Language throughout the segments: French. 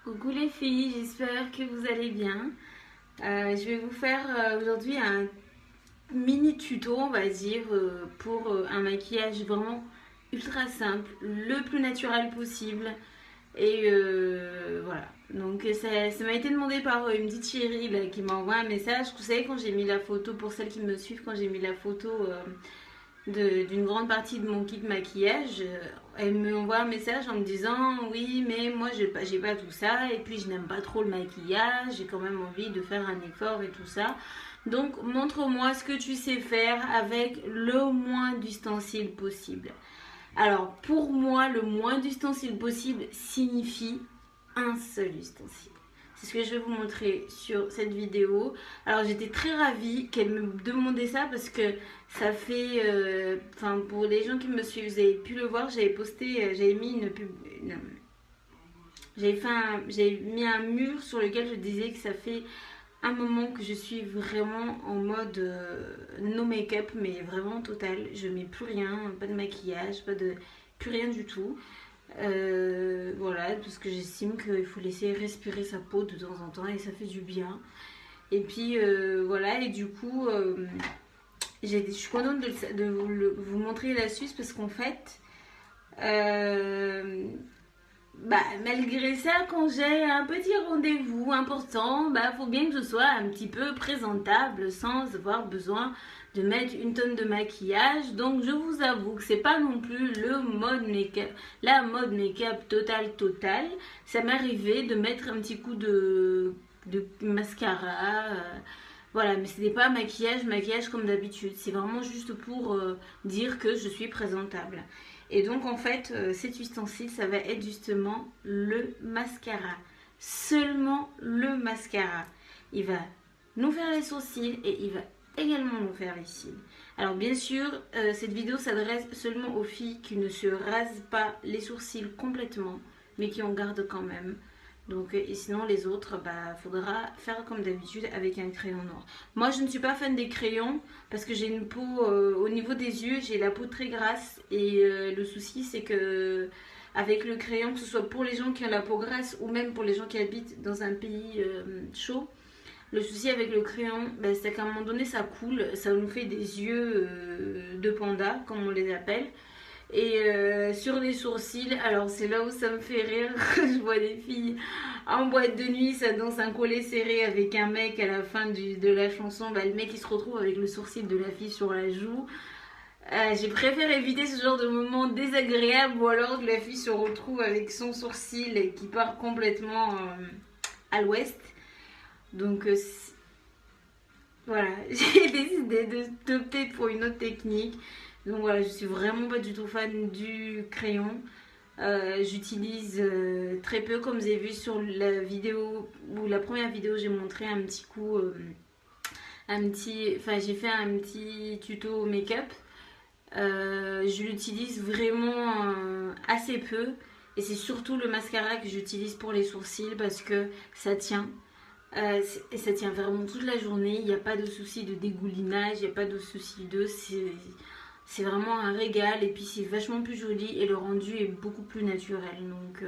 Coucou les filles, j'espère que vous allez bien. Je vais vous faire aujourd'hui un mini tuto, on va dire, pour un maquillage vraiment ultra simple, le plus naturel possible. Et voilà. Donc ça m'a été demandé par une petite chérie là, qui m'a envoyé un message. Vous savez, quand j'ai mis la photo, pour celles qui me suivent, quand j'ai mis la photo d'une grande partie de mon kit maquillage, elle me envoie un message en me disant oui mais moi j'ai pas tout ça et puis je n'aime pas trop le maquillage, j'ai quand même envie de faire un effort et tout ça. Donc montre-moi ce que tu sais faire avec le moins d'ustensiles possible. Alors pour moi le moins d'ustensiles possible signifie un seul ustensile. C'est ce que je vais vous montrer sur cette vidéo. Alors j'étais très ravie qu'elle me demandait ça parce que ça fait... Enfin pour les gens qui me suivent, vous avez pu le voir, j'avais posté, j'avais mis une pub... J'avais mis un mur sur lequel je disais que ça fait un moment que je suis vraiment en mode no make-up, mais vraiment total. Je mets plus rien, pas de maquillage, plus rien du tout. Voilà, parce que j'estime qu'il faut laisser respirer sa peau de temps en temps et ça fait du bien. Et puis voilà, et du coup, je suis contente de vous montrer l'astuce parce qu'en fait, malgré ça, quand j'ai un petit rendez-vous important, faut bien que je sois un petit peu présentable sans avoir besoin de mettre une tonne de maquillage. Donc je vous avoue que c'est pas non plus le mode make-up, la mode make-up total. Ça m'arrivait de mettre un petit coup de mascara. Voilà, mais ce n'est pas maquillage comme d'habitude. C'est vraiment juste pour dire que je suis présentable. Et donc en fait, cet ustensile, ça va être justement le mascara. Seulement le mascara. Il va nous faire les sourcils et il va également nous faire les cils. Alors bien sûr, cette vidéo s'adresse seulement aux filles qui ne se rasent pas les sourcils complètement, mais qui en gardent quand même. Donc, et sinon les autres, faudra faire comme d'habitude avec un crayon noir. Moi je ne suis pas fan des crayons parce que j'ai une peau, au niveau des yeux, j'ai la peau très grasse. Et le souci c'est que avec le crayon, que ce soit pour les gens qui ont la peau grasse ou même pour les gens qui habitent dans un pays chaud, le souci avec le crayon, c'est qu'à un moment donné ça coule, ça nous fait des yeux de panda comme on les appelle. Et sur les sourcils, alors c'est là où ça me fait rire. Je vois des filles en boîte de nuit, ça danse un collet serré avec un mec à la fin de la chanson. Le mec il se retrouve avec le sourcil de la fille sur la joue. J'ai préféré éviter ce genre de moment désagréable ou alors que la fille se retrouve avec son sourcil qui part complètement à l'ouest. Donc voilà, j'ai décidé d'opter pour une autre technique. Donc voilà, je suis vraiment pas du tout fan du crayon. J'utilise très peu, comme vous avez vu sur la vidéo ou la première vidéo, j'ai montré un petit coup, j'ai fait un petit tuto make-up. Je l'utilise vraiment assez peu et c'est surtout le mascara que j'utilise pour les sourcils parce que ça tient. Et ça tient vraiment toute la journée, il n'y a pas de souci de dégoulinage, il n'y a pas de souci de... C'est vraiment un régal et puis c'est vachement plus joli et le rendu est beaucoup plus naturel. Donc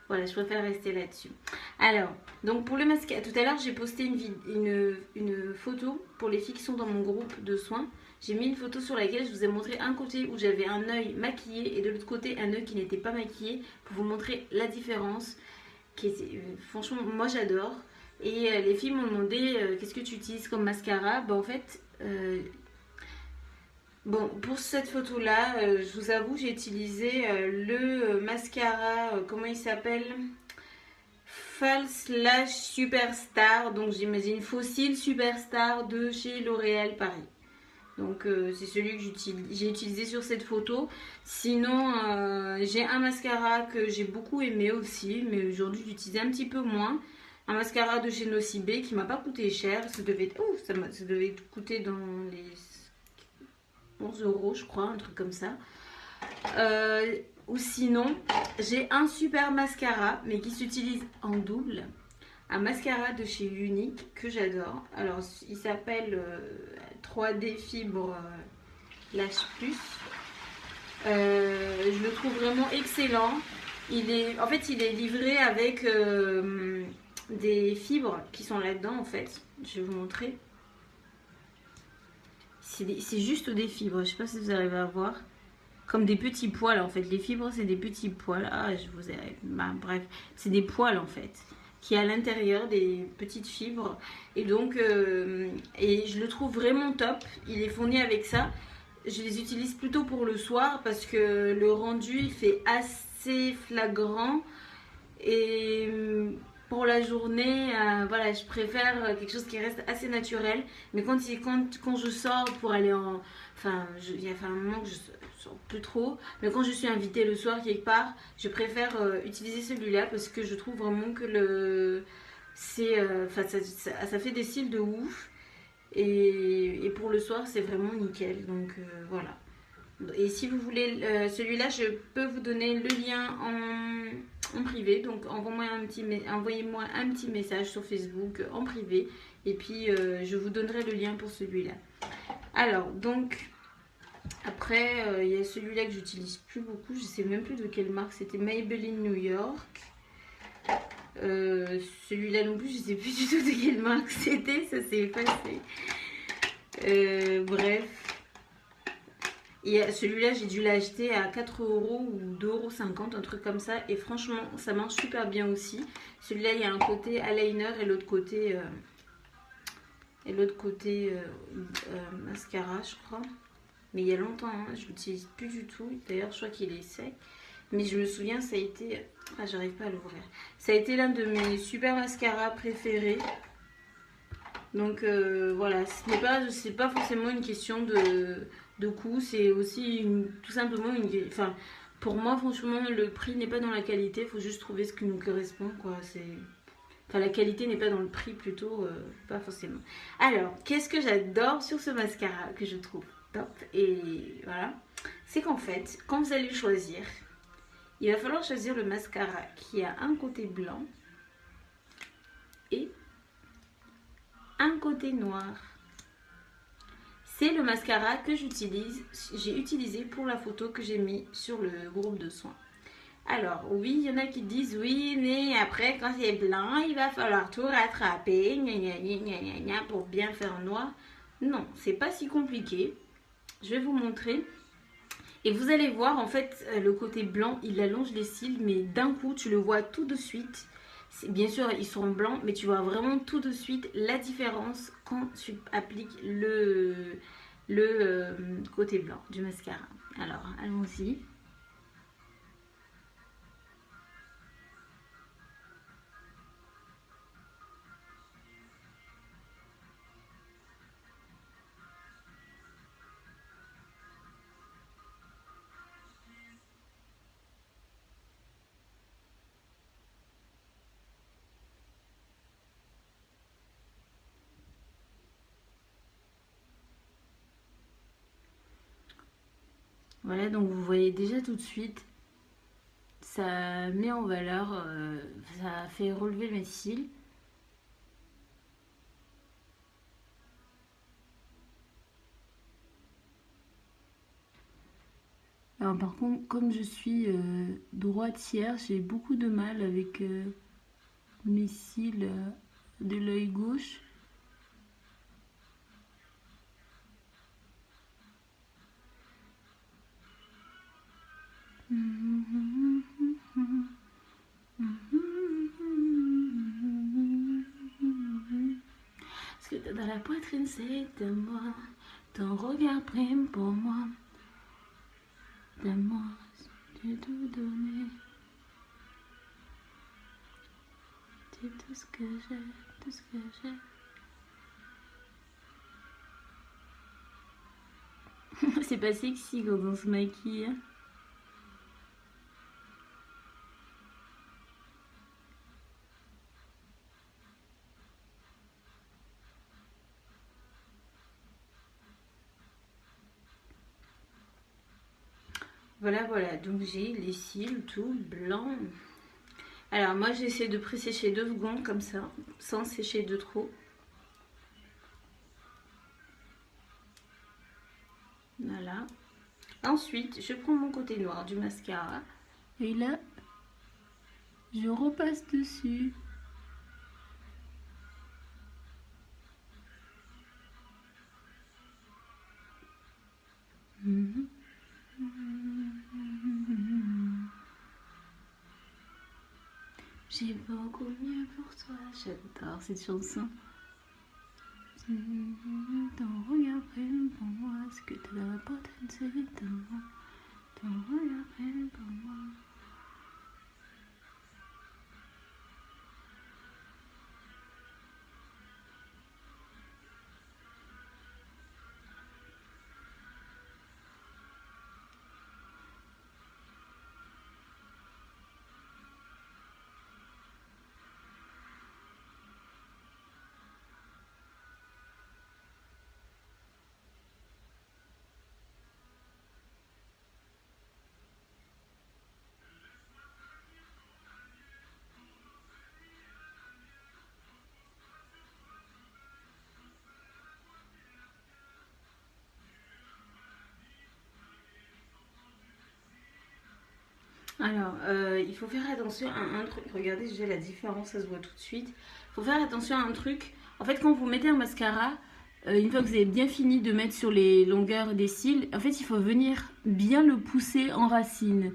voilà, je préfère rester là-dessus. Alors, donc pour le mascara, tout à l'heure j'ai posté une photo pour les filles qui sont dans mon groupe de soins. J'ai mis une photo sur laquelle je vous ai montré un côté où j'avais un œil maquillé et de l'autre côté un œil qui n'était pas maquillé pour vous montrer la différence. Franchement, moi j'adore. Et les filles m'ont demandé qu'est-ce que tu utilises comme mascara. En fait... Bon, pour cette photo-là, je vous avoue, j'ai utilisé le mascara, comment il s'appelle? False Lash Superstar, donc j'imagine Fossil Superstar de chez L'Oréal Paris. Donc c'est celui que j'ai utilisé sur cette photo. Sinon, j'ai un mascara que j'ai beaucoup aimé aussi, mais aujourd'hui j'utilise un petit peu moins. Un mascara de chez Nocibé qui m'a pas coûté cher. Ça devait coûter dans les 11 € je crois, un truc comme ça. Ou sinon, j'ai un super mascara, mais qui s'utilise en double. Un mascara de chez Unique que j'adore. Alors, il s'appelle 3D Fibre Lash Plus. Je le trouve vraiment excellent. En fait, il est livré avec des fibres qui sont là-dedans, en fait. Je vais vous montrer. C'est juste des fibres. Je sais pas si vous arrivez à voir. Comme des petits poils, en fait. Les fibres, c'est des petits poils. Ah, je vous ai... Bah, bref, c'est des poils, en fait. Qui est à l'intérieur, des petites fibres. Et donc, et je le trouve vraiment top. Il est fourni avec ça. Je les utilise plutôt pour le soir parce que le rendu, il fait assez flagrant. Et pour la journée, voilà, je préfère quelque chose qui reste assez naturel. Mais quand je sors pour aller en... Enfin, il y a fait un moment que je sors plus trop. Mais quand je suis invitée le soir quelque part, je préfère utiliser celui-là parce que je trouve vraiment que ça fait des cils de ouf. Et pour le soir, c'est vraiment nickel. Donc voilà. Et si vous voulez celui-là, je peux vous donner le lien en privé. Donc envoyez-moi un petit message sur Facebook en privé. Et puis je vous donnerai le lien pour celui-là. Alors, donc, après, il y a celui-là que j'utilise plus beaucoup. Je sais même plus de quelle marque. C'était Maybelline New York. Celui-là non plus, je sais plus du tout de quelle marque c'était. Ça s'est effacé. Bref. Et celui-là, j'ai dû l'acheter à 4 euros ou 2,50 €, un truc comme ça. Et franchement, ça marche super bien aussi. Celui-là, il y a un côté eyeliner et l'autre côté, mascara, je crois. Mais il y a longtemps, hein, je ne l'utilise plus du tout. D'ailleurs, je crois qu'il est sec. Mais je me souviens, ça a été... Ah, j'arrive pas à l'ouvrir. Ça a été l'un de mes super mascaras préférés. Donc voilà, c'est pas forcément une question de coût, c'est aussi tout simplement enfin, pour moi, franchement, le prix n'est pas dans la qualité, il faut juste trouver ce qui nous correspond, quoi. Enfin, la qualité n'est pas dans le prix, plutôt, pas forcément. Alors, qu'est-ce que j'adore sur ce mascara que je trouve top, et voilà, c'est qu'en fait, quand vous allez le choisir, il va falloir choisir le mascara qui a un côté blanc et un côté noir. C'est le mascara que j'ai utilisé pour la photo que j'ai mis sur le groupe de soins. Alors, oui, il y en a qui disent oui, mais après, quand c'est blanc, il va falloir tout rattraper pour bien faire noir. Non, c'est pas si compliqué. Je vais vous montrer. Et vous allez voir, en fait, le côté blanc, il allonge les cils, mais d'un coup, tu le vois tout de suite. Bien sûr, ils seront blancs, mais tu vois vraiment tout de suite la différence quand tu appliques le côté blanc du mascara. Alors, allons-y. Voilà, donc vous voyez déjà tout de suite, ça met en valeur, ça fait relever mes cils. Alors par contre, comme je suis droitière, j'ai beaucoup de mal avec mes cils de l'œil gauche. Ce que t'as dans la poitrine, c'est de moi. Ton regard prime pour moi. De moi, j'ai tout donné. C'est tout ce que j'ai, tout ce que j'ai. C'est pas sexy quand on se maquille. Voilà, voilà, donc j'ai les cils tout blancs. Alors moi j'essaie de pré-sécher 2 secondes comme ça, sans sécher de trop. Voilà. Ensuite, je prends mon côté noir du mascara. Et là, Je repasse dessus. J'ai beaucoup mieux pour toi. J'adore cette chanson. Ton regard prenne pour moi. Ce que tu as apporté, c'est ton regard prenne pour moi. Alors, il faut faire attention à un truc. Regardez, j'ai la différence, ça se voit tout de suite. Il faut faire attention à un truc. En fait, quand vous mettez un mascara, une fois que vous avez bien fini de mettre sur les longueurs des cils, en fait, il faut venir bien le pousser en racine.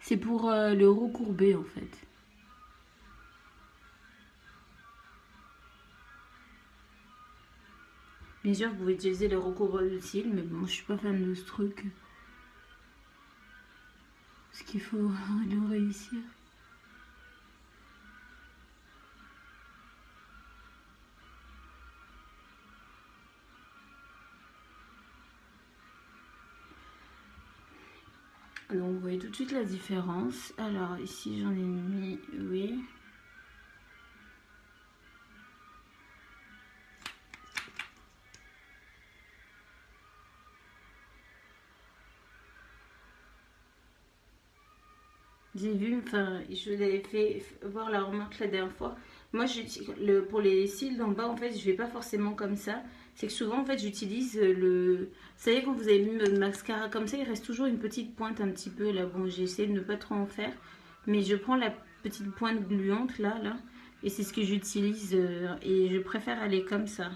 C'est pour le recourber, en fait. Bien sûr, vous pouvez utiliser le recouvreur de cils, mais bon, je suis pas fan de ce truc. Parce qu'il faut le réussir. Donc vous voyez tout de suite la différence. Alors ici j'en ai mis, oui. J'ai vu, enfin je l'avais fait voir la remarque la dernière fois. Moi pour les cils d'en bas en fait je vais pas forcément comme ça. C'est que souvent en fait j'utilise le... Vous savez quand vous avez mis le mascara comme ça il reste toujours une petite pointe un petit peu là. Bon j'ai essayé de ne pas trop en faire. Mais je prends la petite pointe gluante là. Et c'est ce que j'utilise et je préfère aller comme ça.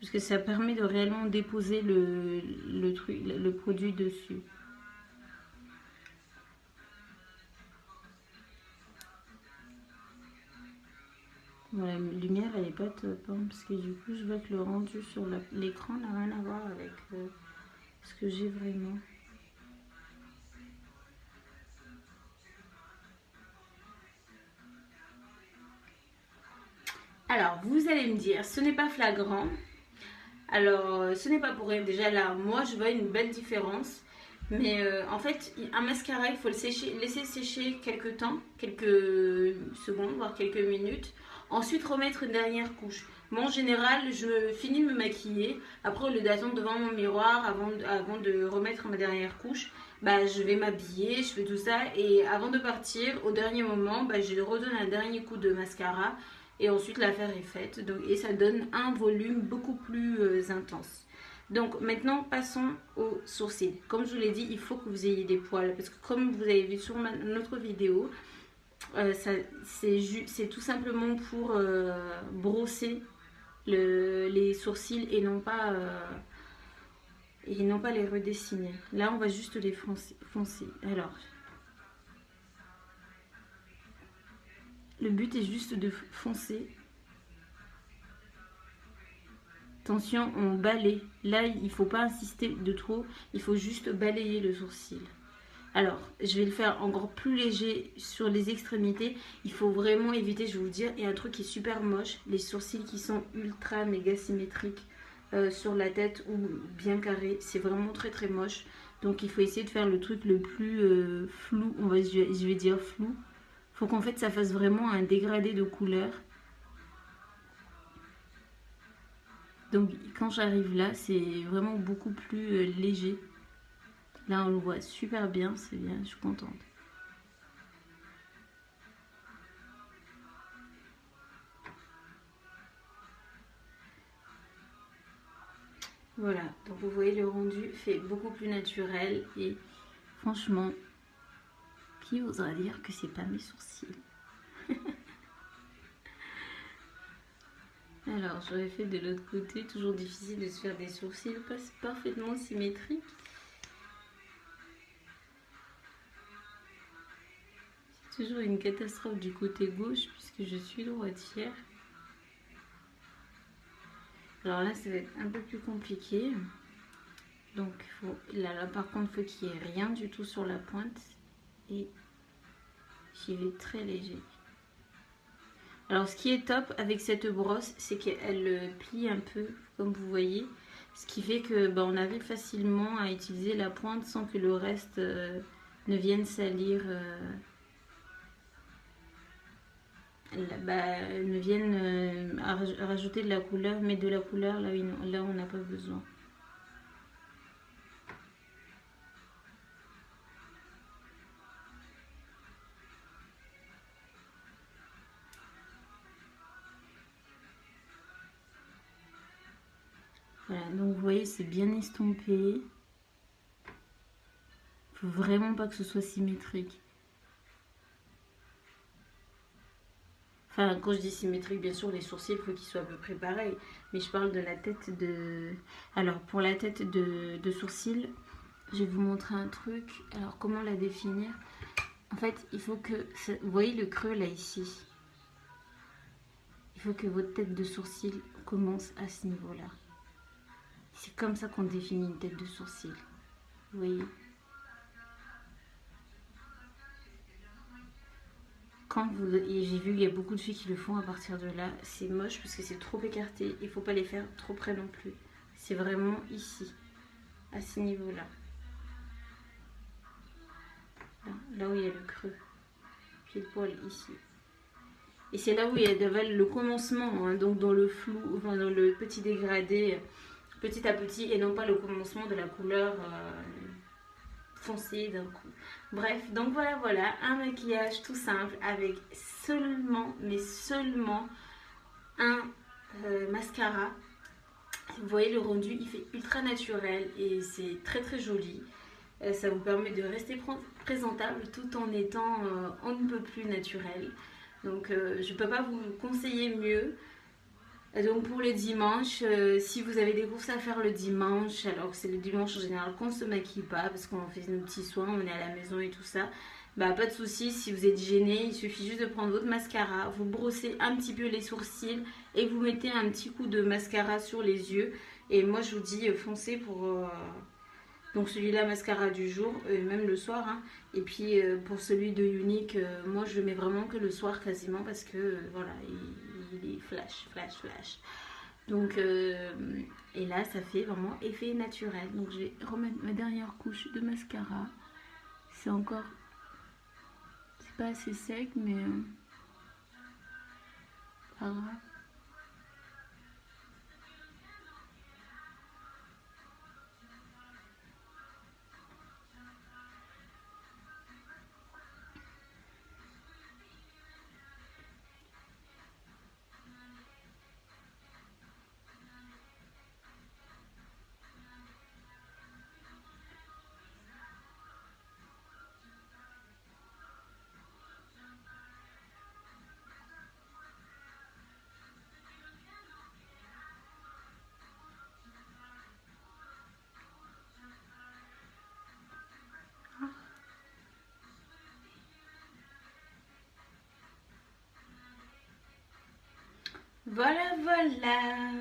Parce que ça permet de réellement déposer le produit dessus. Bon, la lumière elle est pas top hein, parce que du coup je vois que le rendu sur l'écran n'a rien à voir avec ce que j'ai vraiment. Alors vous allez me dire ce n'est pas flagrant. Alors ce n'est pas pour rien, déjà là moi je vois une belle différence. Mais en fait, un mascara, il faut le laisser sécher quelques temps, quelques secondes, voire quelques minutes. Ensuite, remettre une dernière couche. Moi, en général, je finis de me maquiller. Après, au lieu d'attendre devant mon miroir avant de remettre ma dernière couche, bah, je vais m'habiller, je fais tout ça. Et avant de partir, au dernier moment, bah, je redonne un dernier coup de mascara. Et ensuite, l'affaire est faite. Donc, et ça donne un volume beaucoup plus intense. Donc maintenant passons aux sourcils. Comme je vous l'ai dit, il faut que vous ayez des poils parce que comme vous avez vu sur notre vidéo, c'est tout simplement pour brosser les sourcils et non pas les redessiner. Là on va juste les foncer. Alors le but est juste de foncer. Attention, on balaye. Là, il ne faut pas insister de trop. Il faut juste balayer le sourcil. Alors, je vais le faire encore plus léger sur les extrémités. Il faut vraiment éviter, je vais vous dire, il y a un truc qui est super moche. Les sourcils qui sont ultra méga symétriques sur la tête ou bien carrés. C'est vraiment très très moche. Donc, il faut essayer de faire le truc le plus flou. Je vais dire flou. Il faut qu'en fait, ça fasse vraiment un dégradé de couleur. Donc quand j'arrive là, c'est vraiment beaucoup plus léger. Là, on le voit super bien, c'est bien, je suis contente. Voilà, donc vous voyez le rendu fait beaucoup plus naturel et franchement, qui osera dire que c'est pas mes sourcils? Alors j'aurais fait de l'autre côté, toujours difficile de se faire des sourcils parfaitement symétriques. C'est toujours une catastrophe du côté gauche puisque je suis droitière. Alors là ça va être un peu plus compliqué. Donc là par contre il faut qu'il n'y ait rien du tout sur la pointe. Et j'y vais très léger. Alors ce qui est top avec cette brosse, c'est qu'elle plie un peu, comme vous voyez. Ce qui fait que on arrive facilement à utiliser la pointe sans que le reste ne vienne salir, ne vienne rajouter de la couleur, mais de la couleur là où on n'a pas besoin. Voilà, donc vous voyez, c'est bien estompé. Faut vraiment pas que ce soit symétrique. Enfin, quand je dis symétrique, bien sûr, les sourcils, il faut qu'ils soient à peu près pareils. Mais je parle de la tête de... Alors, pour la tête de sourcil, je vais vous montrer un truc. Alors, comment la définir? En fait, il faut que... Vous voyez le creux, là, ici? Il faut que votre tête de sourcil commence à ce niveau-là. C'est comme ça qu'on définit une tête de sourcil. Vous voyez? Et j'ai vu il y a beaucoup de filles qui le font à partir de là, c'est moche parce que c'est trop écarté, il faut pas les faire trop près non plus. C'est vraiment ici, à ce niveau-là. Là où il y a le creux, pile poil ici. Et c'est là où il y a le commencement, hein, donc dans le flou, enfin dans le petit dégradé, petit à petit, et non pas le commencement de la couleur foncé d'un coup. Bref, donc voilà, un maquillage tout simple avec seulement, mais seulement un mascara. Vous voyez le rendu, il fait ultra naturel et c'est très très joli. Ça vous permet de rester présentable tout en étant on ne peut plus naturel. Donc je ne peux pas vous conseiller mieux. Donc pour le dimanche, si vous avez des courses à faire le dimanche, alors c'est le dimanche en général qu'on ne se maquille pas parce qu'on fait nos petits soins, on est à la maison et tout ça, bah pas de souci, si vous êtes gêné, il suffit juste de prendre votre mascara, vous brossez un petit peu les sourcils et vous mettez un petit coup de mascara sur les yeux. Et moi je vous dis foncez pour donc celui-là mascara du jour, même le soir, hein. Et puis pour celui de Unique, moi je le mets vraiment que le soir quasiment parce que voilà, il est flash, flash, flash. Donc et là ça fait vraiment effet naturel. Donc je vais remettre ma dernière couche de mascara. C'est encore, c'est pas assez sec mais pas grave. Voilà.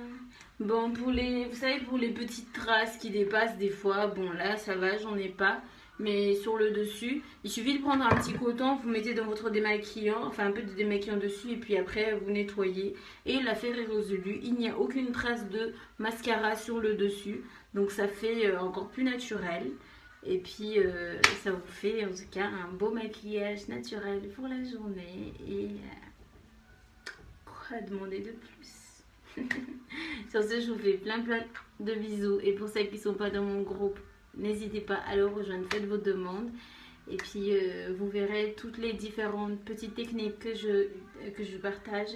Bon, vous savez, pour les petites traces qui dépassent des fois, bon là ça va, j'en ai pas. Mais sur le dessus, il suffit de prendre un petit coton, vous mettez dans votre démaquillant, enfin un peu de démaquillant dessus et puis après vous nettoyez. Et l'affaire est résolue, il n'y a aucune trace de mascara sur le dessus. Donc ça fait encore plus naturel. Et puis ça vous fait en tout cas un beau maquillage naturel pour la journée. Et quoi demander de plus? Sur ce, je vous fais plein de bisous. Et pour celles qui ne sont pas dans mon groupe, n'hésitez pas à le rejoindre, faites vos demandes. Et puis vous verrez toutes les différentes petites techniques que je partage.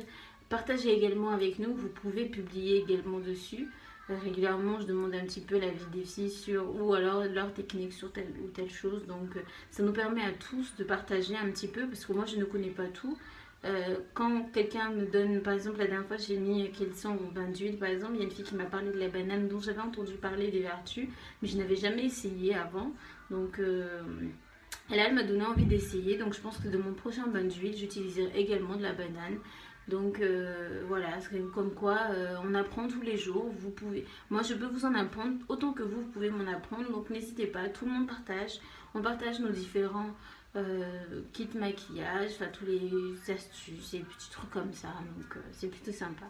Partagez également avec nous, vous pouvez publier également dessus. régulièrement je demande un petit peu l'avis des filles sur, ou alors leur technique sur telle ou telle chose. Donc ça nous permet à tous de partager un petit peu, parce que moi je ne connais pas tout. Quand quelqu'un me donne, par exemple la dernière fois j'ai mis quels sont au bain d'huile, par exemple, il y a une fille qui m'a parlé de la banane dont j'avais entendu parler des vertus, mais je n'avais jamais essayé avant. Donc et là elle m'a donné envie d'essayer, donc je pense que de mon prochain bain d'huile j'utiliserai également de la banane. Donc voilà, c'est comme quoi on apprend tous les jours. Vous pouvez, moi je peux vous en apprendre autant que vous pouvez m'en apprendre. Donc n'hésitez pas, tout le monde partage. On partage nos différents kits maquillage, enfin tous les astuces et petits trucs comme ça. Donc c'est plutôt sympa.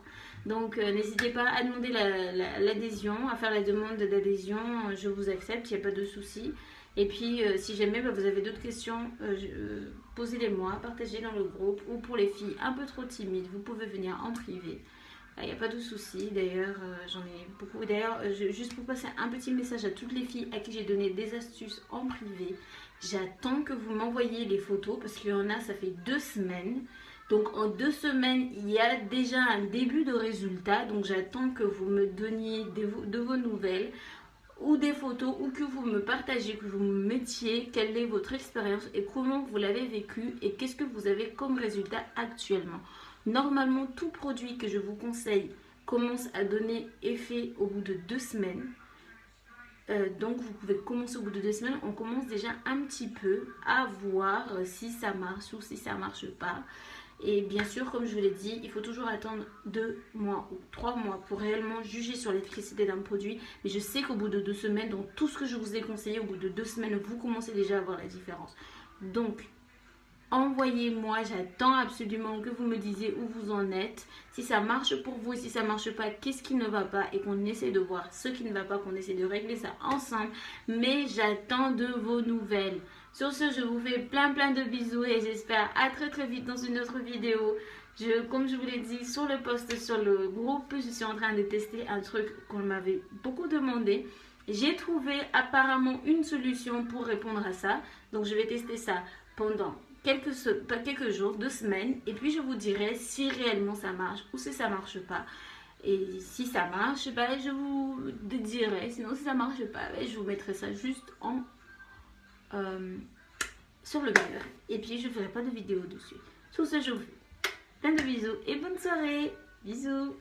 Donc n'hésitez pas à demander l'adhésion, à faire la demande d'adhésion. Je vous accepte, il n'y a pas de souci. Et puis, si jamais vous avez d'autres questions, posez-les-moi, partagez dans le groupe. Ou pour les filles un peu trop timides, vous pouvez venir en privé. Il n'y a pas de souci. D'ailleurs, j'en ai beaucoup. D'ailleurs, juste pour passer un petit message à toutes les filles à qui j'ai donné des astuces en privé, j'attends que vous m'envoyiez les photos parce qu'il y en a, ça fait 2 semaines. Donc en 2 semaines, il y a déjà un début de résultat. Donc j'attends que vous me donniez de vos nouvelles, ou des photos, ou que vous me partagez, que vous me mettiez quelle est votre expérience et comment vous l'avez vécu et qu'est-ce que vous avez comme résultat actuellement. Normalement, tout produit que je vous conseille commence à donner effet au bout de 2 semaines. Donc vous pouvez commencer au bout de 2 semaines. On commence déjà un petit peu à voir si ça marche ou si ça marche pas. Et bien sûr, comme je vous l'ai dit, il faut toujours attendre 2 mois ou 3 mois pour réellement juger sur l'efficacité d'un produit. Mais je sais qu'au bout de 2 semaines, dans tout ce que je vous ai conseillé, au bout de 2 semaines, vous commencez déjà à voir la différence. Donc, envoyez-moi, j'attends absolument que vous me disiez où vous en êtes, si ça marche pour vous et si ça marche pas, qu'est-ce qui ne va pas, et qu'on essaie de voir ce qui ne va pas, qu'on essaie de régler ça ensemble. Mais j'attends de vos nouvelles. Sur ce, je vous fais plein de bisous et j'espère à très vite dans une autre vidéo. Comme je vous l'ai dit sur le post, sur le groupe, je suis en train de tester un truc qu'on m'avait beaucoup demandé. J'ai trouvé apparemment une solution pour répondre à ça. Donc je vais tester ça pendant quelques jours, 2 semaines, et puis je vous dirai si réellement ça marche ou si ça marche pas. Et si ça marche, bah, je vous dirai. Sinon, si ça marche pas, bah, je vous mettrai ça juste sur le mur. Et puis je ferai pas de vidéo dessus. Sur ce, je vous fais plein de bisous et bonne soirée. Bisous.